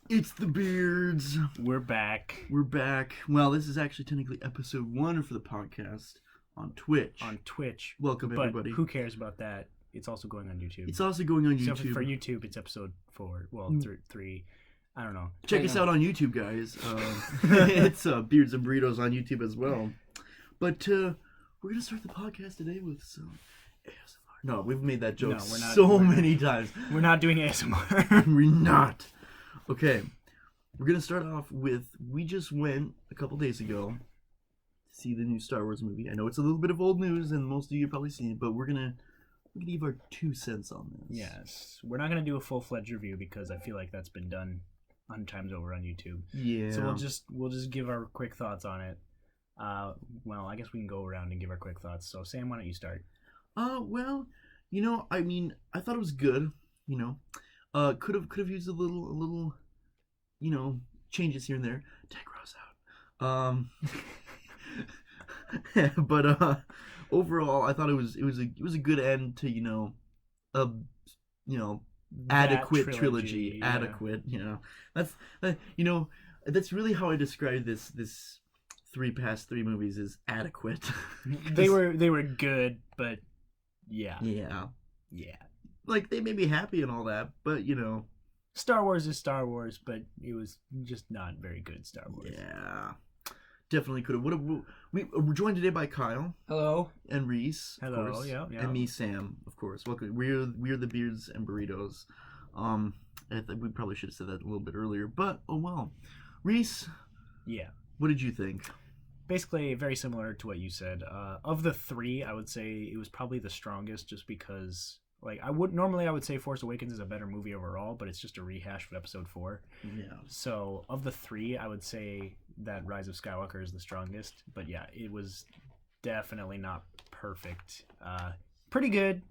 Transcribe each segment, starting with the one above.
It's the Beards. We're back. We're back. Well, this is actually technically episode 1 for the podcast on Twitch. Welcome, but everybody. Who cares about that? It's also going on YouTube. It's also going on So YouTube. for YouTube, it's episode 4. Well, 3. I don't know. Check us out on YouTube, guys. It's Beards and Burritos on YouTube as well. But we're going to start the podcast today with some ASMR. No, we've made that joke many times. We're not doing ASMR. We're not. Okay, we're going to start off with, we just went a couple days ago to see the new Star Wars movie. I know it's a little bit of old news, and most of you have probably seen it, but we're gonna give our 2 cents on this. Yes. We're not going to do a full-fledged review because I feel like that's been done 100 times over on YouTube. Yeah. So we'll just give our quick thoughts on it. Well, I guess we can go around and give our quick thoughts. So, Sam, why don't you start? Well, I thought it was good, could have used a little, changes here and there. Tech Rose out. But overall, I thought it was a good end to adequate trilogy. Yeah. Adequate, that's really how I describe this past three movies is adequate. They were good, but yeah. Like, they made me happy and all that, but, Star Wars is Star Wars, but it was just not very good Star Wars. Yeah. Definitely could have. We're joined today by Kyle. Hello. And Reese. Hello, of course, yeah. And me, Sam, of course. Welcome. We're the Beards and Burritos. I think we probably should have said that a little bit earlier, but, oh well. Reese. Yeah. What did you think? Basically, very similar to what you said. Of the 3, I would say it was probably the strongest, just because, like, I would say Force Awakens is a better movie overall, but it's just a rehash of Episode 4. Yeah. So of the 3, I would say that Rise of Skywalker is the strongest. But yeah, it was definitely not perfect. Pretty good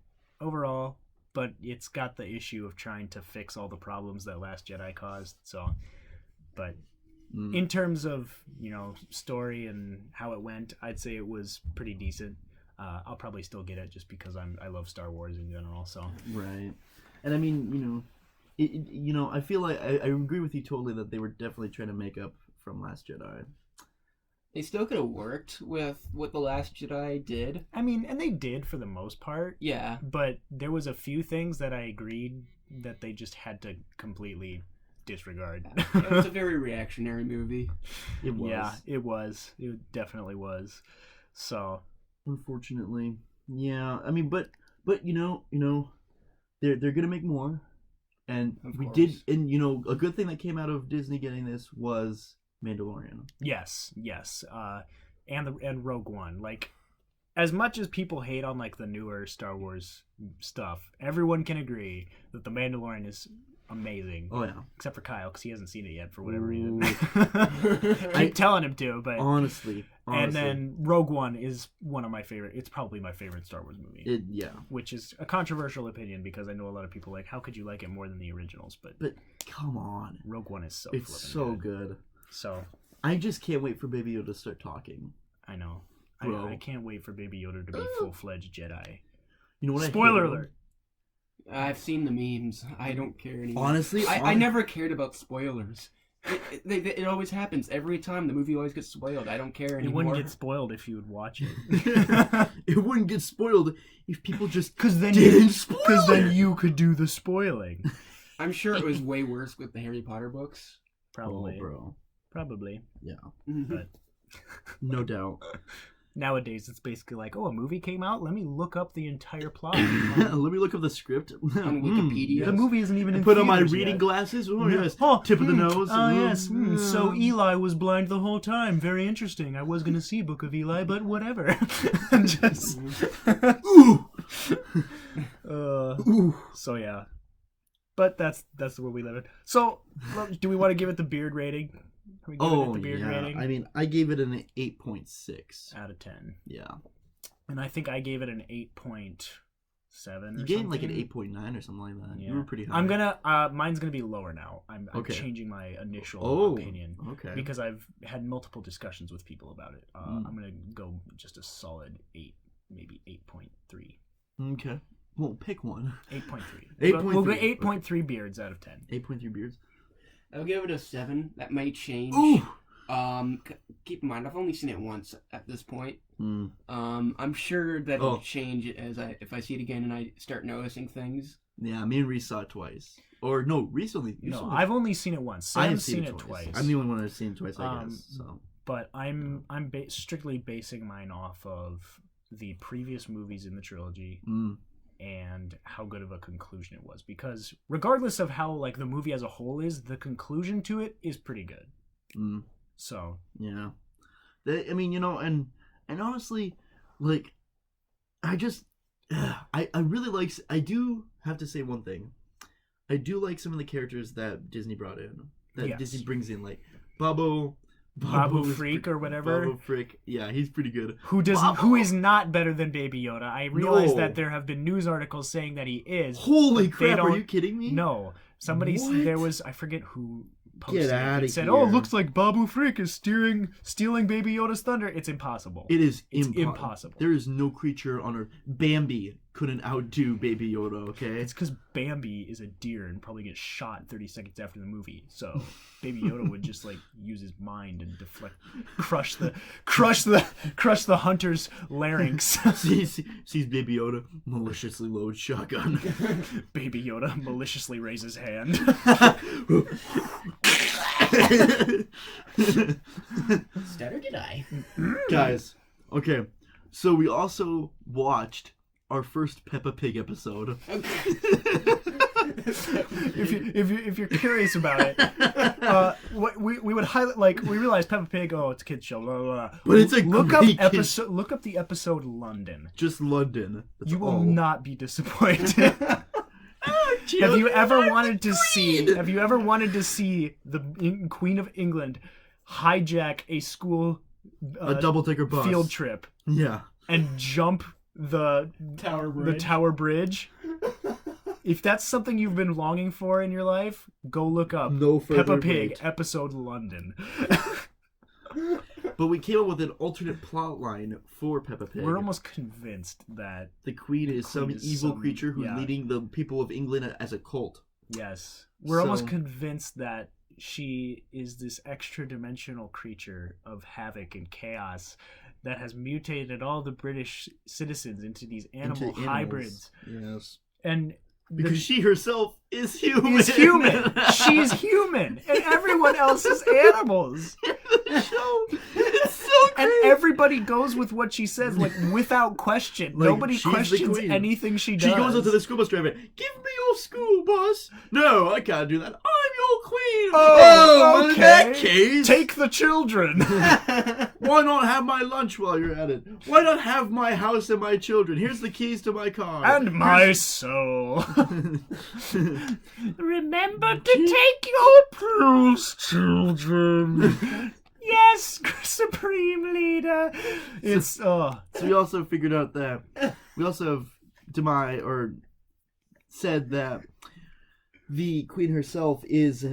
overall, but it's got the issue of trying to fix all the problems that Last Jedi caused. So, but. In terms of, story and how it went, I'd say it was pretty decent. I'll probably still get it just because I love Star Wars in general. So right, and I mean, I feel like I agree with you totally that they were definitely trying to make up from Last Jedi. They still could have worked with what The Last Jedi did. I mean, and they did for the most part. Yeah. But there was a few things that I agreed that they just had to completely disregard. It was a very reactionary movie. It was. Yeah, it was. It definitely was. So, unfortunately, yeah. I mean, but they're gonna make more, and we did. And a good thing that came out of Disney getting this was Mandalorian. Yes, and Rogue One. Like, as much as people hate on like the newer Star Wars stuff, everyone can agree that the Mandalorian is amazing. Oh yeah, except for Kyle because he hasn't seen it yet for whatever reason. I keep telling him to, but honestly. And then Rogue One is one of my favorite. It's probably my favorite Star Wars movie. Which is a controversial opinion because I know a lot of people like, how could you like it more than the originals? But come on, Rogue One is it's so good. So I just can't wait for Baby Yoda to start talking. I know. I can't wait for Baby Yoda to be full-fledged Jedi. You know what? Spoiler alert. I've seen the memes. I don't care anymore. Honestly, I never cared about spoilers. It always happens. Every time the movie always gets spoiled. I don't care anymore. It wouldn't get spoiled if you would watch it. It wouldn't get spoiled if people just Because then you could do the spoiling. I'm sure it was way worse with the Harry Potter books. Probably. Oh, bro. Probably. Yeah. But no doubt. Nowadays, it's basically like, a movie came out? Let me look up the entire plot. Let me look up the script. On Wikipedia. Yes. The movie isn't even in put on my theaters reading yet. glasses. Oh, yes. Tip of the nose. Oh, yes. So Eli was blind the whole time. Very interesting. I was going to see Book of Eli, but whatever. Just... Ooh! Ooh. So, yeah. But that's the world we live in. So, do we want to give it the beard rating? Rating? I mean, I gave it an 8.6 out of 10. Yeah. And I think I gave it an 8.7. You gave like an 8.9 or something like that. Yeah. You were pretty high. I'm gonna mine's gonna be lower now. I'm changing my initial opinion. Okay. Because I've had multiple discussions with people about it. I'm gonna go just a solid 8, maybe 8.3. Okay. Well, pick one. 8.3. 8.3. We'll go 8.3 beards out of 10. 8.3 beards. I'll give it a 7. That may change. Ooh. Keep in mind, I've only seen it once at this point. Mm. I'm sure that Oh. it'll change if I see it again and I start noticing things. Yeah, me and Reese saw it twice. Or no, Reese only. you No, saw I've only seen it once. I have Sam's seen it twice. I'm the only one that's seen it twice, I guess. So. But I'm strictly basing mine off of the previous movies in the trilogy and how good of a conclusion it was. Because regardless of how like the movie as a whole is, the conclusion to it is pretty good. Mm. So Yeah, I mean, and honestly, like, I just, I really like. I do have to say one thing. I do like some of the characters that Disney brought in. That Yes. Disney brings in, like Babu is Freak or whatever. Babu Freak, yeah, he's pretty good. Who is not better than Baby Yoda? I realize No. that there have been news articles saying that he is. Holy but they crap! Are don't- you kidding me? No, somebody What? there was I forget who posted Get it. outta It said, here. "Oh, looks like Babu Freak is stealing Baby Yoda's thunder." It's impossible. It is It's impossible. There is no creature on Earth. Bambi couldn't outdo Baby Yoda. Okay. It's because Bambi is a deer and probably gets shot 30 seconds after the movie. So Baby Yoda would just like use his mind and deflect, crush the hunter's larynx. sees Baby Yoda maliciously load shotgun. Baby Yoda maliciously raises hand. Stutter did I? Guys, okay, so we also watched our first Peppa Pig episode. if you're curious about it, what we would highlight, like, we realized Peppa Pig. Oh, it's a kids show. Blah, blah, blah. But it's a great kids- Look up the episode London. Just London. That's You will all. not be disappointed. Have you ever wanted to see the Queen of England hijack a school A double-decker bus. field trip Yeah. and jump the Tower Bridge? If that's something you've been longing for in your life, go look up No further Peppa Pig wait. episode London. But we came up with an alternate plot line for Peppa Pig. We're almost convinced that the Queen is some evil creature who's yeah. leading the people of England as a cult. yes, we're So- almost convinced that she is this extra-dimensional creature of havoc and chaos that has mutated all the British citizens into these Into animal hybrids. Yes. And Because she herself is human. is human. She's human, and everyone else is animals. Show. It's so great. And everybody goes with what she says, like, without question. Like, Nobody she's the questions queen. anything she does. She goes up to the school bus driver. Give me your school bus. No, I can't do that. I'm your queen. Oh, well, in okay. that case, Take the children. why not have my lunch while you're at it? Why not have my house and my children? Here's the keys to my car. And my soul. Remember to take your pills, children. Yes, Supreme Leader. It's So we also figured out that we also have said that the queen herself is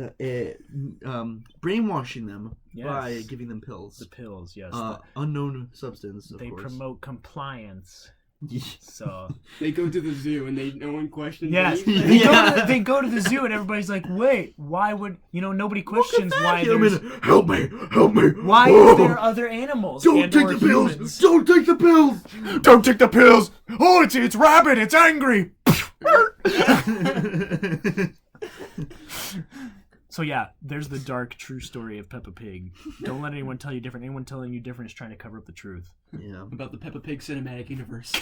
brainwashing them by Yes. giving them pills. the pills, yes. Unknown substance, of They course. promote compliance. Yes. So They go to the zoo and no one questions yes, anything. they go to the zoo and everybody's like, wait, why would nobody questions why Human, there's help me! why Oh, are there other animals Don't and take or the pills! humans? Don't take the pills! Don't take the pills! Oh, it's rabid! It's angry! So yeah, there's the dark, true story of Peppa Pig. Don't let anyone tell you different. Anyone telling you different is trying to cover up the truth. Yeah. About the Peppa Pig cinematic universe.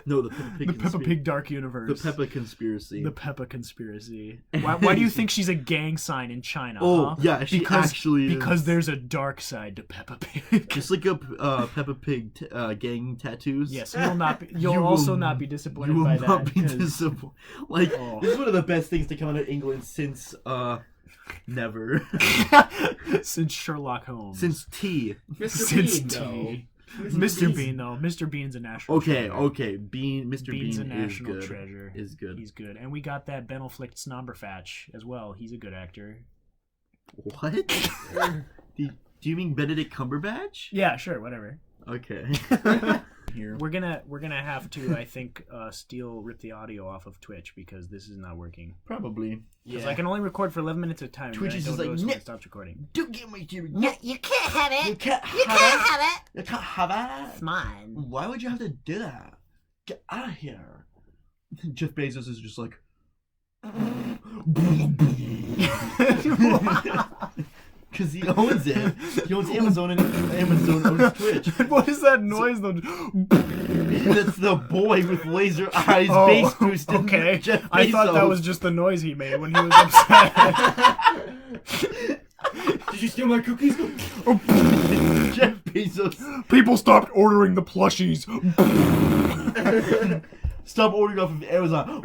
No, the Peppa Pig. The Peppa Pig dark universe. The Peppa conspiracy. The Peppa conspiracy. Why do you think she's a gang sign in China? Oh, huh? yeah, she actually is. Because there's a dark side to Peppa Pig. Just look up Peppa Pig gang tattoos. Yes, you'll not be. You'll You also will- not be You disappointed will by not that. be 'cause- disappointed. Like, Oh. this is one of the best things to come out of England since never. Since Sherlock Holmes. Since tea. Mr. Since Bean, though. tea. Mr. Bean, though. Mr. Bean's a national Okay, treasure. okay. Mr. Bean's Bean a is national good. treasure. Is good. He's good. And we got that Ben Affleck Snobberfatch as well. He's a good actor. What? do you mean Benedict Cumberbatch? Yeah, sure, whatever. Okay. here. We're gonna have to, I think, rip the audio off of Twitch because this is not working. Probably. Because I can only record for 11 minutes at a time. Twitch is just like, when it stops recording. Don't get my TV. No, you can't have it. You can't You can't have it. You can't have it. It's mine. Why would you have to do that? Get out of here. Jeff Bezos is just like. Because he owns it. He owns Amazon and Amazon owns Twitch. What is that noise though? That's the boy with laser eyes bass boosted. Okay. Jeff Bezos. I thought that was just the noise he made when he was upset. Did you steal my cookies? Jeff Bezos. People stopped ordering the plushies. Stop ordering off of Amazon.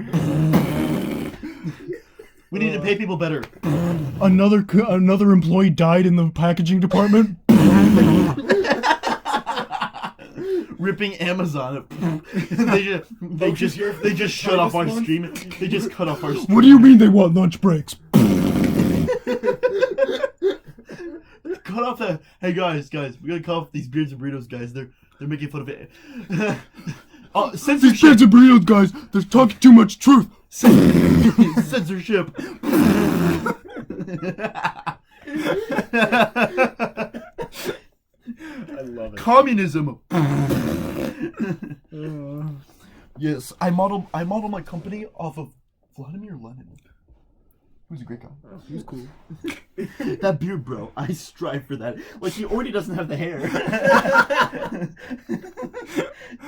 We need to pay people better. Another employee died in the packaging department. Ripping Amazon. they just shut off our stream. They just cut off our stream. What do you mean they want lunch breaks? Cut off that. Hey guys, we gotta cut off these beards and burritos guys. They're making fun of it. Censorship. These beards and burritos guys, they're talking too much truth. Censorship. I love it. Communism. Yes, I model my company off of Vladimir Lenin. Who's a great guy. Oh, he's cool. That beard, bro. I strive for that. Like, he already doesn't have the hair.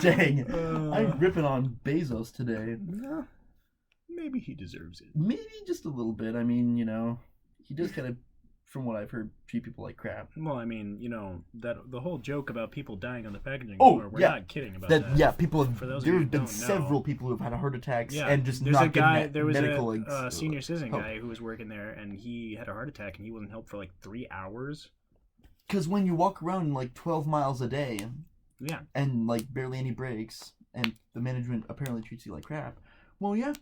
Dang. I'm ripping on Bezos today. Maybe he deserves it. Maybe just a little bit. I mean, he does kind of, from what I've heard, treat people like crap. Well, I mean, that the whole joke about people dying on the packaging Oh, floor, we're yeah. not kidding about that. Yeah, people have. For those of There you have who been don't several know. people who have had heart attacks Yeah, and just there's not a guy. getting There was medical. a senior citizen help. guy who was working there, and he had a heart attack, and he wasn't helped for like 3 hours. Because when you walk around like 12 miles a day, Yeah. and like barely any breaks, and the management apparently treats you like crap. Well, yeah,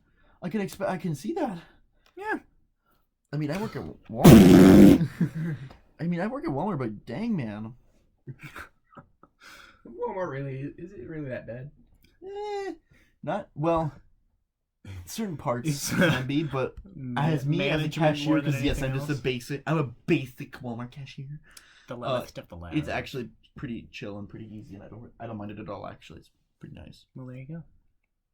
I can see that. Yeah. I mean, I work at Walmart. But dang, man. Walmart really is it really that bad? Not well. Certain parts can be, but as me as a cashier, because yes, I'm just I'm a basic Walmart cashier. The step the ladder. It's actually pretty chill and pretty easy, and I don't mind it at all. Actually, it's pretty nice. Well, there you go.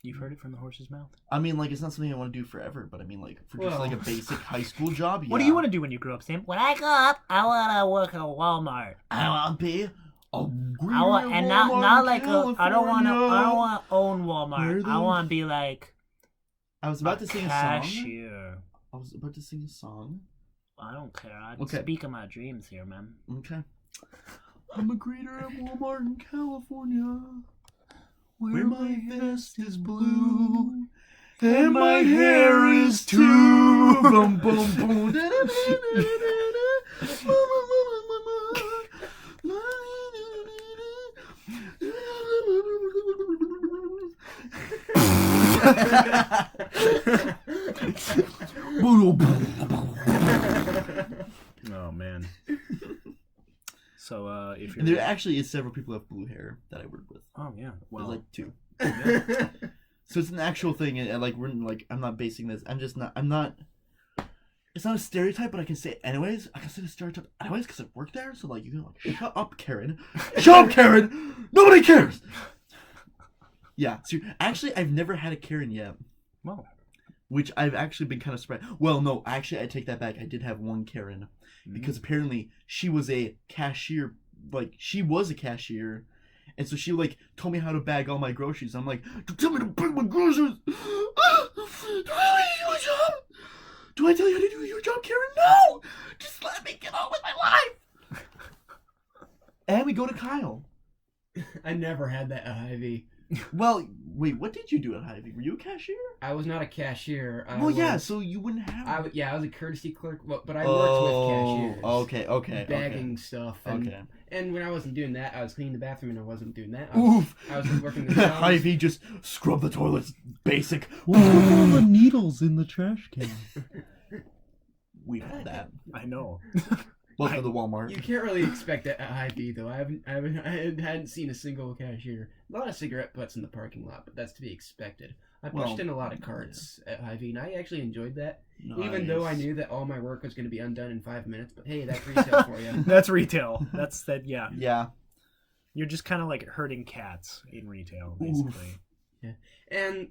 You've heard it from the horse's mouth. I mean, like, it's not something I want to do forever, but I mean, like, for just like a basic high school job. Yeah. What do you want to do when you grow up, Sam? When I grow up, I want to work at Walmart. I want to be a I want, and not like I don't want to own Walmart. I want to be like. I was about to sing a song. Cashier. I was about to sing a song. I don't care. I Okay. speak of my dreams here, man. Okay. I'm a greeter at Walmart in California, where my vest is blue and my hair is too. Boom, boom, boom. Oh man. So if you're And there actually is several people who have blue hair that I work with. oh yeah, well There's like 2. So it's an actual thing, and like we're like I'm not basing this. It's not a stereotype, but I can say it anyways. I can say the stereotype anyways because I work there. So like you can like shut up, Karen. Shut up, Karen. Nobody cares. Yeah. So actually, I've never had a Karen yet. well Which I've actually been kind of surprised. Well, no, actually, I take that back. I did have one Karen. Because apparently she was a cashier. Like, she was a cashier. And so she, like, told me how to bag all my groceries. I'm like, don't tell me to bag my groceries. Do I do your job? Do I tell you how to do your job, Karen? No! Just let me get on with my life. And we go to Kyle. I never had that at Hy-Vee. Well, wait, what did you do at Hy-Vee? Were you a cashier? I was not a cashier. Yeah, so you wouldn't have... I was a courtesy clerk, but I worked with cashiers. Okay. Bagging stuff. And, Okay. and when I wasn't doing that, I was cleaning the bathroom and I wasn't doing that. Oof. I was working the jobs. Hy-Vee just scrub the toilets. Basic. Put all the needles in the trash can. We've had that. I know. Welcome to Walmart. You can't really expect that at Hy-Vee, though. I hadn't seen a single cashier. A lot of cigarette butts in the parking lot, but that's to be expected. I pushed in a lot of carts at Hy-Vee, and I actually enjoyed that. Nice. Even though I knew that all my work was going to be undone in 5 minutes, but hey, that's retail for you. That's retail. That's that. Yeah. Yeah. You're just kind of like herding cats in retail, basically. Yeah,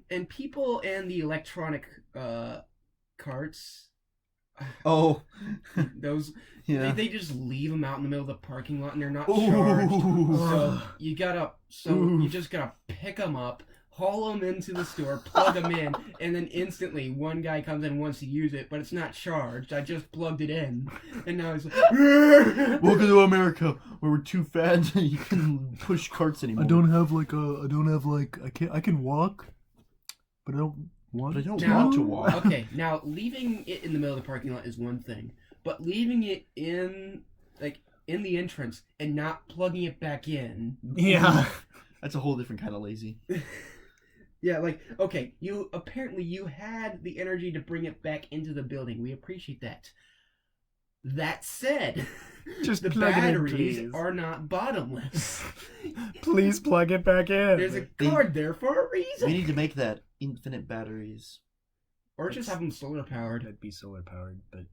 and people and the electronic carts. Oh. Those Yeah. they just leave them out in the middle of the parking lot and they're not charged. So you just gotta pick them up, haul them into the store, plug them in, and then instantly one guy comes in and wants to use it, but it's not charged. I just plugged it in, and now he's like, Welcome to America, where we're too fat and you can push carts anymore. I can walk, but I don't want But I don't Now- want to walk. Okay, now leaving it in the middle of the parking lot is one thing, but leaving it in the entrance and not plugging it back in. Yeah. That's a whole different kind of lazy. Yeah, okay, you had the energy to bring it back into the building. We appreciate that. That said, Just the plug it in, batteries please. are not bottomless. Please plug it back in. There's a card there for a We reason. need to make that infinite batteries. Or just have them solar powered. That'd be solar powered, but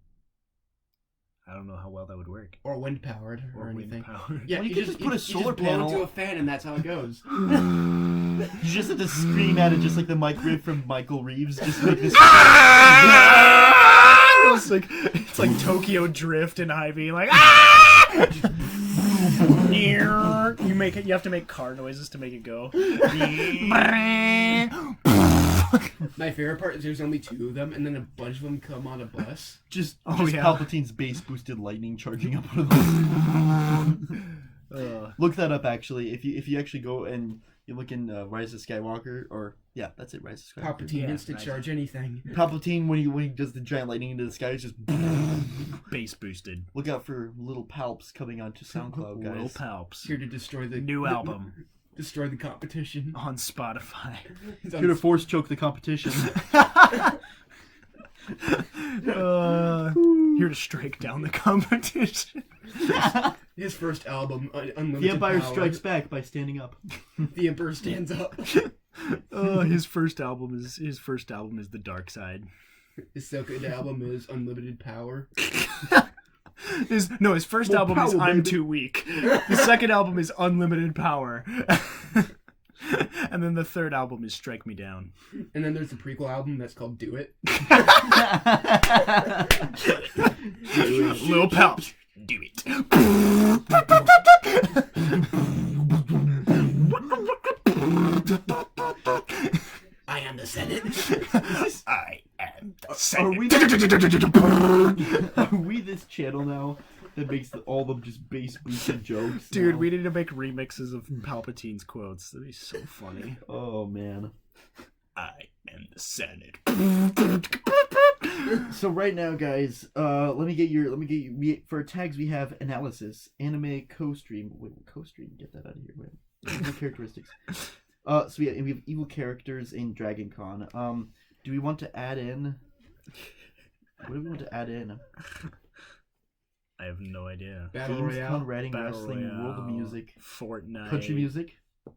I don't know how well that would work. Or wind powered or wind anything. powered. Yeah, Well, you could just put a solar blow panel- into a fan and that's how it goes. You just have to scream at it just like the Mike Riff from Michael Reeves. Just make this. It's like Tokyo Drift in Hy-Vee, like you have to make car noises to make it go. My favorite part is there's only 2 of them and then a bunch of them come on a bus. Just Oh, yeah. Palpatine's base boosted lightning charging up one of those. Look that up actually. If you actually go and you look in Rise of Skywalker, or yeah, that's it, Rise of Skywalker. Palpatine Yeah, instant nice. charge anything. Palpatine when he does the giant lightning into the sky, it's just. Base boosted. Look out for little palps coming onto SoundCloud, guys. Lil Palps. Here to destroy the New album Destroy the competition. on Spotify. It's Here to force choke the competition. Here to strike down the competition. His first album, Unlimited The Empire Power. Strikes Back by standing up. The Emperor Stands Up. His first album is The Dark Side. His second album is Unlimited Power. His first More album is power, I'm baby. Too Weak. The second album is Unlimited Power. And then the third album is Strike Me Down. And then there's the prequel album that's called Do It. Lil Palps. Do it. I am the Senate. I am the Are Senate. we this channel now that makes all of them just base boosted jokes? Dude, now? we need to make remixes of Palpatine's quotes. That'd be so funny. Oh man. I am the Senate. So right now, guys, let me get you. For tags, we have analysis, anime, co-stream. Wait, co-stream? Get that out of here. Wait, evil characteristics. So we have evil characters in Dragon Con. Do we want to add in? What do we want to add in? I have no idea. Battle Games, Royale. Con, writing, Battle wrestling, world of Royale, music, Fortnite. country music.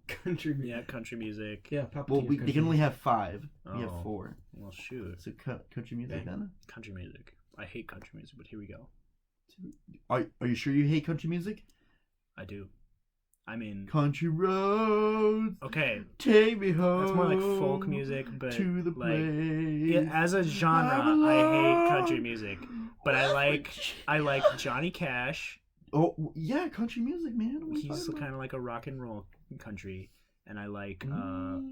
Country. Yeah, country music. Yeah, Palpatine. Well, is they country. can only have 5. We have Oh. 4. Well, shoot. So country music then. Country music. I hate country music, but here we go. Are you sure you hate country music? I do. I mean, Country roads, okay, take me home. that's more like folk music, but to the like place. as a genre, I hate country music. But I like Johnny Cash. Oh yeah, country music, man. What are you He's talking kind of like a rock and roll country, and I like about?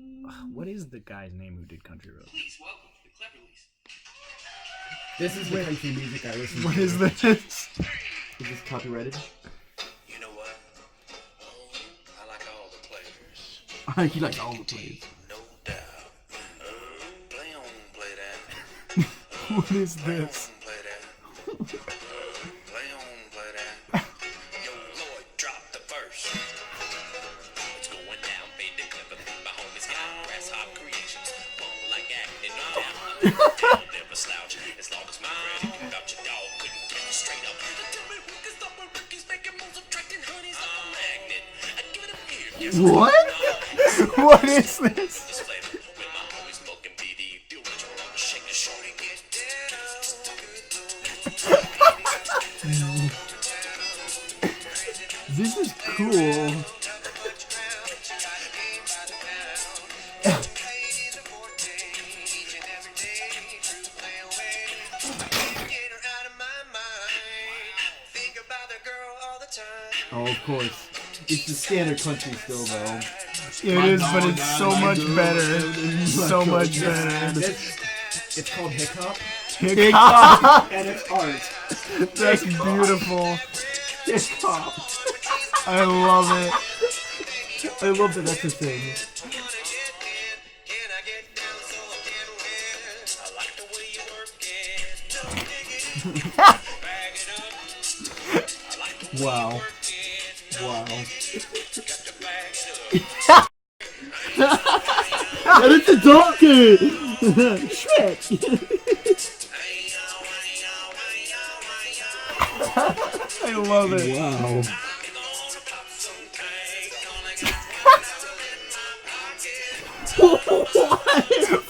what is the guy's name who did Country Road? Please welcome the Cleverleys. This is the country music I listen to. What is this? Is this copyrighted? You know what? I like all the players. He likes all the plays. No doubt. Play on, play that. What is Play this? on, play that. Play on, play that. Yo, Lloyd, drop the verse. It's going down, baby, clever. My homies got grasshop creations. Punk like acting down. Never slouch. As long as my credit, you got your dog couldn't get you straight up. Tell me who can stop What? What is this? This is cool. Oh, of course. It's the standard country still, though. It is, but it's so much better. So much better. It's called Hiccup, Hick. and it's art. That's beautiful. I love it. I love that that's a thing. Wow. Wow. And it's a donkey! Shrek! I love it. Wow.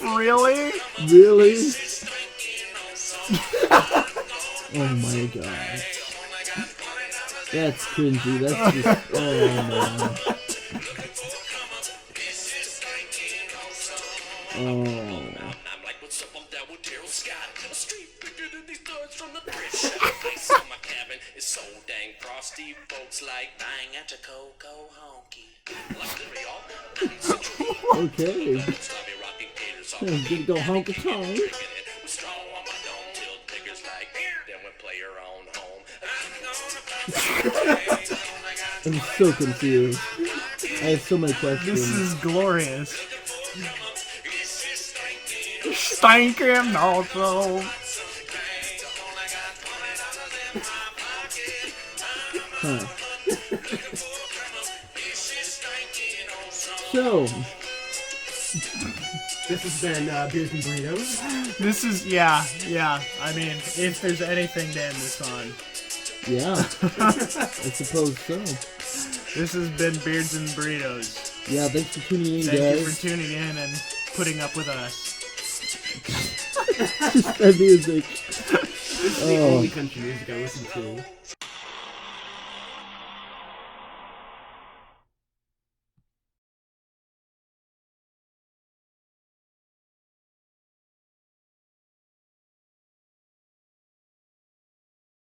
Really? Really? Oh my god. That's cringy. That's just. Oh man. Oh. I'm like, what's up? I'm down with Daryl Scott. A street bigger than these doors from the thrift shop. Ice on my cabin is so dang frosty. Folks like bang at a cocoa honky. Luckily, all I need some Okay. Stubby rocking taters off I'm gonna go honky tonk. We're strong on my dome till diggers like then we play your own home. I'm so confused. I have so many questions. This is glorious. Stinking also. Huh. So, This has been Beers and Burritos. This is, yeah. I mean, if there's anything to end this on. yeah. I suppose so. This has been Beards and Burritos. Yeah, thanks for tuning in, Thank you guys. for tuning in and putting up with us. Just that music. This is the Oh. only country music I listen to.